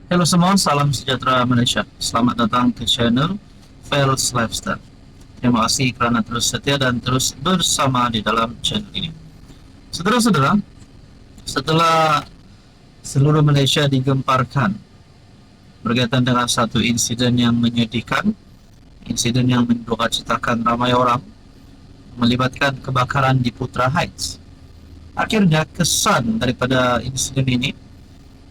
Halo semua, salam sejahtera Malaysia. Selamat datang ke channel Fels Lifestyle. Terima kasih kerana terus setia dan terus bersama di dalam channel ini. Saudara-saudara, setelah seluruh Malaysia digemparkan berkaitan dengan satu insiden yang menyedihkan, insiden yang mendukacitakan ramai orang, melibatkan kebakaran di Putra Heights. Akhirnya kesan daripada insiden ini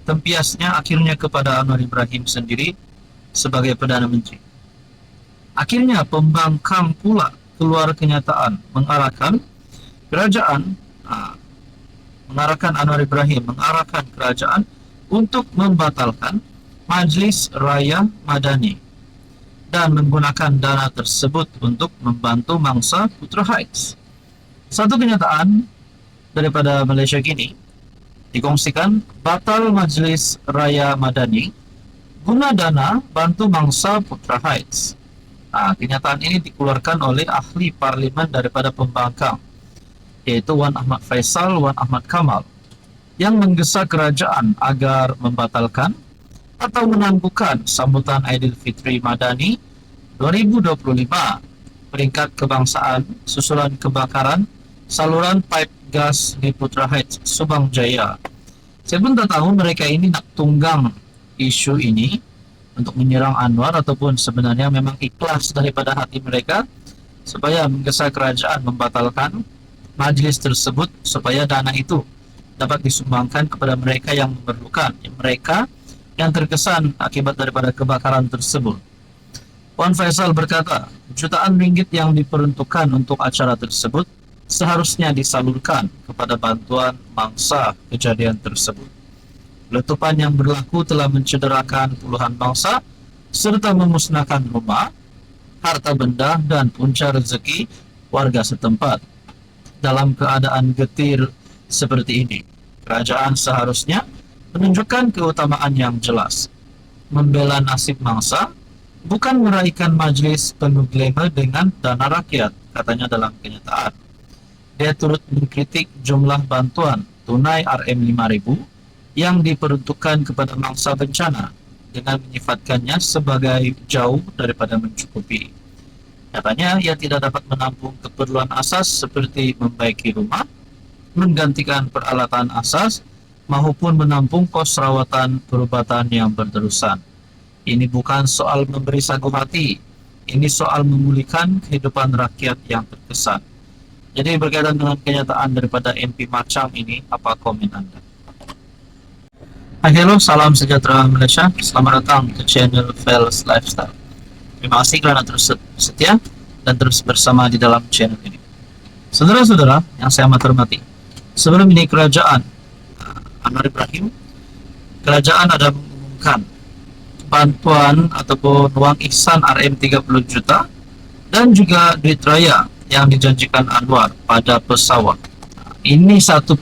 tempiasnya akhirnya kepada Anwar Ibrahim sendiri sebagai Perdana Menteri. Akhirnya pembangkang pula keluar kenyataan mengarahkan kerajaan, mengarahkan Anwar Ibrahim, mengarahkan kerajaan untuk membatalkan Majlis Raya Madani dan menggunakan dana tersebut untuk membantu mangsa Putra Heights. Satu kenyataan daripada Malaysia kini dikongsikan batal Majlis Raya Madani guna dana bantu mangsa Putra Heights. Kenyataan ini dikeluarkan oleh ahli parlimen daripada pembangkang, yaitu Wan Ahmad Faisal, Wan Ahmad Kamal, yang menggesa kerajaan agar membatalkan atau menangguhkan sambutan Aidilfitri Madani 2025 peringkat kebangsaan susulan kebakaran saluran pipe gas di Putra Heights, Subang Jaya. Saya pun tak tahu mereka ini nak tunggang isu ini untuk menyerang Anwar ataupun sebenarnya memang ikhlas daripada hati mereka supaya menggesa kerajaan membatalkan majlis tersebut supaya dana itu dapat disumbangkan kepada mereka yang memerlukan, mereka yang terkesan akibat daripada kebakaran tersebut. Wan Faisal berkata, jutaan ringgit yang diperuntukkan untuk acara tersebut seharusnya disalurkan kepada bantuan mangsa kejadian tersebut. Letupan yang berlaku telah mencederakan puluhan bangsa serta memusnahkan rumah, harta benda dan punca rezeki warga setempat. Dalam keadaan getir seperti ini, kerajaan seharusnya menunjukkan keutamaan yang jelas, membela nasib mangsa, bukan meraihkan majlis penuh glamour dengan dana rakyat, katanya dalam kenyataan. Dia turut mengkritik jumlah bantuan tunai RM5,000 yang diperuntukkan kepada mangsa bencana dengan menyifatkannya sebagai jauh daripada mencukupi. Katanya ia tidak dapat menampung keperluan asas seperti membaiki rumah, menggantikan peralatan asas, maupun menampung kos rawatan perubatan yang berterusan. Ini bukan soal memberi sagu hati, ini soal memulihkan kehidupan rakyat yang terkesan. Jadi berkaitan dengan kenyataan daripada MP Macam ini, apa komen Anda? Hello, salam sejahtera Malaysia. Selamat datang ke channel Fels Lifestyle. Terima kasih kerana terus setia dan terus bersama di dalam channel ini. Saudara-saudara yang saya amat hormati, sebelum ini kerajaan Anwar Ibrahim, kerajaan ada mengumumkan bantuan ataupun wang ihsan RM30 juta dan juga duit raya yang dijanjikan Anwar pada pesawat. Ini satu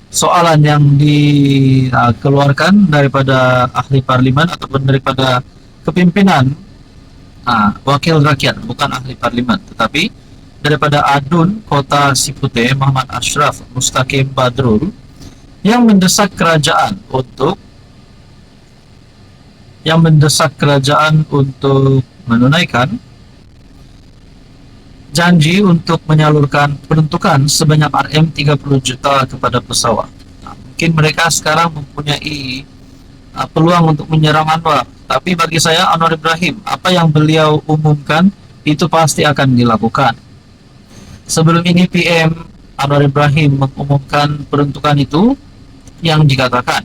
soalan yang dikeluarkan daripada ahli parlimen ataupun daripada kepimpinan wakil rakyat, bukan ahli parlimen, tetapi daripada Adun Kota Siputeh Muhammad Ashraf Mustaqim Badrul yang mendesak kerajaan untuk menunaikan janji untuk menyalurkan peruntukan sebanyak RM30 juta kepada pesawat. Mungkin mereka sekarang mempunyai peluang untuk menyerang Anwar, tapi bagi saya Anwar Ibrahim, apa yang beliau umumkan itu pasti akan dilakukan. Sebelum ini PM Anwar Ibrahim mengumumkan peruntukan itu yang dikatakan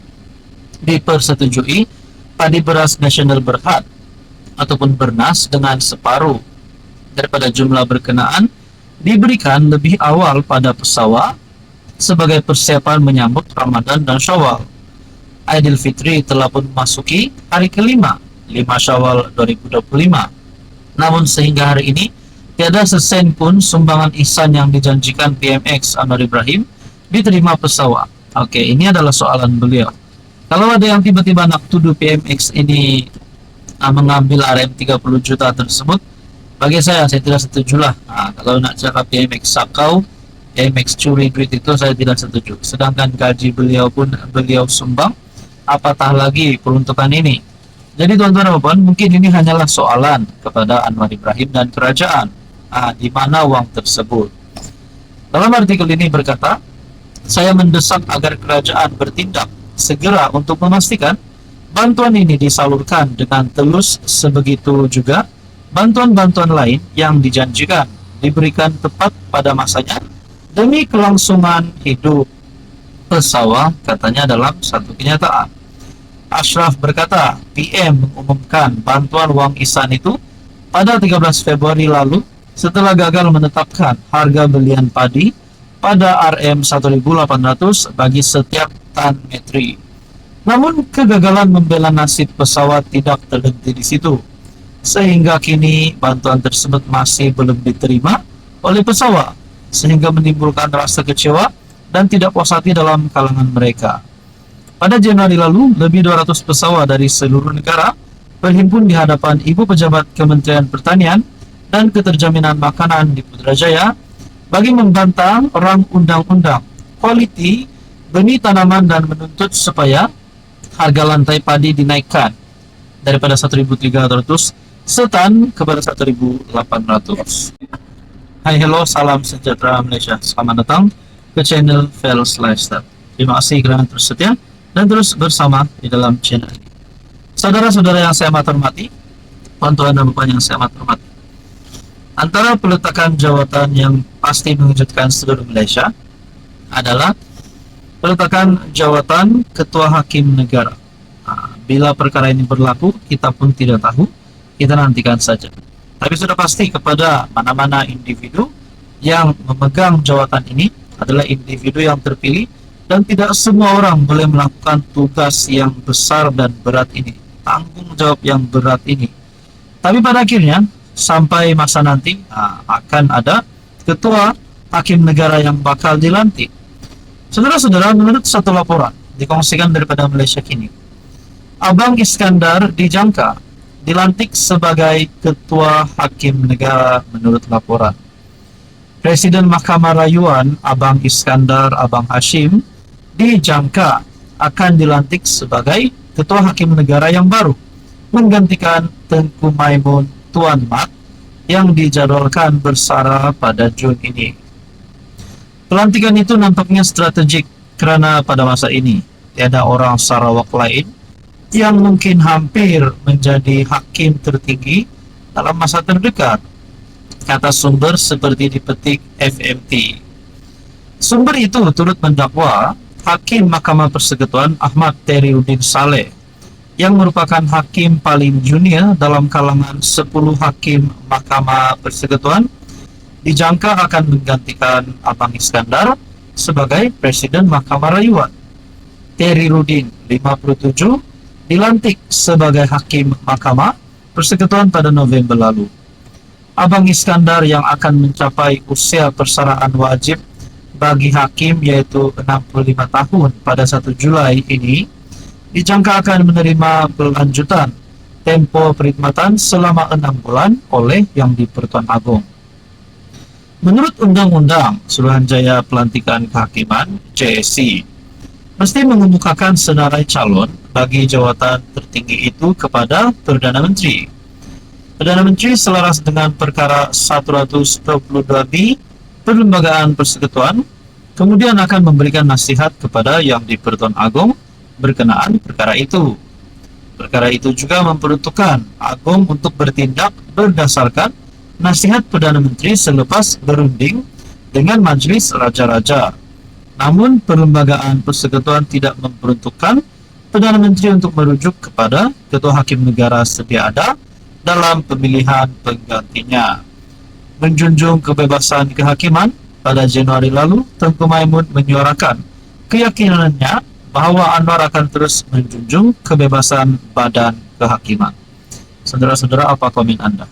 dipersetujui padi beras nasional berhad ataupun bernas dengan separuh daripada jumlah berkenaan diberikan lebih awal pada pesawat sebagai persiapan menyambut Ramadan dan Syawal. Aidilfitri telah pun memasuki hari kelima, 5 Syawal 2025. Namun sehingga hari ini tiada sesen pun sumbangan ihsan yang dijanjikan PMX Anwar Ibrahim diterima pesawat. Oke, ini adalah soalan beliau. Kalau ada yang tiba-tiba nak tuduh PMX ini mengambil RM30 juta tersebut, bagi saya tidak setujulah. Kalau nak cakap PMX sakau, PMX curi duit itu saya tidak setuju. Sedangkan gaji beliau pun beliau sumbang, apatah lagi peruntukan ini Jadi tuan-tuan dan puan, mungkin ini hanyalah soalan kepada Anwar Ibrahim dan kerajaan. Di mana uang tersebut? Dalam artikel ini berkata, saya mendesak agar kerajaan bertindak segera untuk memastikan bantuan ini disalurkan dengan telus, sebegitu juga bantuan-bantuan lain yang dijanjikan diberikan tepat pada masanya demi kelangsungan hidup pesawat, katanya dalam satu kenyataan. Ashraf berkata, PM mengumumkan bantuan uang ihsan itu pada 13 Februari lalu setelah gagal menetapkan harga belian padi pada RM 1.800 bagi setiap tan metri. Namun kegagalan membela nasib pesawat tidak terhenti di situ, sehingga kini bantuan tersebut masih belum diterima oleh pesawat, sehingga menimbulkan rasa kecewa dan tidak puas hati dalam kalangan mereka. Pada Januari lalu, lebih 200 pesawat dari seluruh negara berhimpun di hadapan Ibu Pejabat Kementerian Pertanian dan Keterjaminan Makanan di Putrajaya bagi membantah rang undang-undang kualiti benih tanaman dan menuntut supaya harga lantai padi dinaikkan daripada 1.300 setan kepada 1.800. Hai, hello, salam sejahtera Malaysia. Selamat datang ke channel Fels Lifestyle. Terima kasih kerana terus setia dan terus bersama di dalam channel ini. Saudara-saudara yang saya amat hormati, tuan-tuan dan puan yang saya amat hormati, antara peletakan jawatan yang pasti mengejutkan seluruh Malaysia adalah peletakan jawatan Ketua Hakim Negara. Bila perkara ini berlaku, kita pun tidak tahu, kita nantikan saja. Tapi sudah pasti kepada mana-mana individu yang memegang jawatan ini adalah individu yang terpilih, dan tidak semua orang boleh melakukan tugas yang besar dan berat ini, tanggung jawab yang berat ini. Tapi pada akhirnya, sampai masa nanti, akan ada Ketua Hakim Negara yang bakal dilantik. Saudara-saudara, menurut satu laporan dikongsikan daripada Malaysia Kini, Abang Iskandar dijangka dilantik sebagai Ketua Hakim Negara menurut laporan. Presiden Mahkamah Rayuan Abang Iskandar Abang Hashim dijangka akan dilantik sebagai Ketua Hakim Negara yang baru, menggantikan Tengku Maimun Tuan Mat yang dijadwalkan bersara pada Jun ini. Pelantikan itu nampaknya strategik kerana pada masa ini tiada orang Sarawak lain yang mungkin hampir menjadi hakim tertinggi dalam masa terdekat, kata sumber seperti dipetik FMT. Sumber itu turut mendakwa Hakim Mahkamah Persekutuan Ahmad Teriuddin Saleh, yang merupakan hakim paling junior dalam kalangan 10 hakim Mahkamah Persekutuan, dijangka akan menggantikan Abang Iskandar sebagai Presiden Mahkamah Rayuan. Teriuddin, 57, dilantik sebagai Hakim Mahkamah Persekutuan pada November lalu. Abang Iskandar yang akan mencapai usia persaraan wajib bagi hakim yaitu 65 tahun pada 1 Julai ini, dijangka akan menerima berlanjutan tempo perkhidmatan selama 6 bulan oleh Yang di-Pertuan Agong. Menurut Undang-Undang Suruhanjaya Pelantikan Kehakiman JSC, mesti mengemukakan senarai calon bagi jawatan tertinggi itu kepada Perdana Menteri. Perdana Menteri selaras dengan perkara 122B Perlembagaan Persekutuan kemudian akan memberikan nasihat kepada Yang di-Pertuan Agong berkenaan perkara itu. Perkara itu juga memperuntukkan Agong untuk bertindak berdasarkan nasihat Perdana Menteri selepas berunding dengan Majlis Raja-Raja. Namun Perlembagaan Persekutuan tidak memperuntukkan Perdana Menteri untuk merujuk kepada Ketua Hakim Negara sedia ada dalam pemilihan penggantinya. Menjunjung kebebasan kehakiman, pada Januari lalu Tengku Maimun menyuarakan keyakinannya bahawa Anwar akan terus menjunjung kebebasan badan kehakiman. Saudara-saudara, apa komen Anda?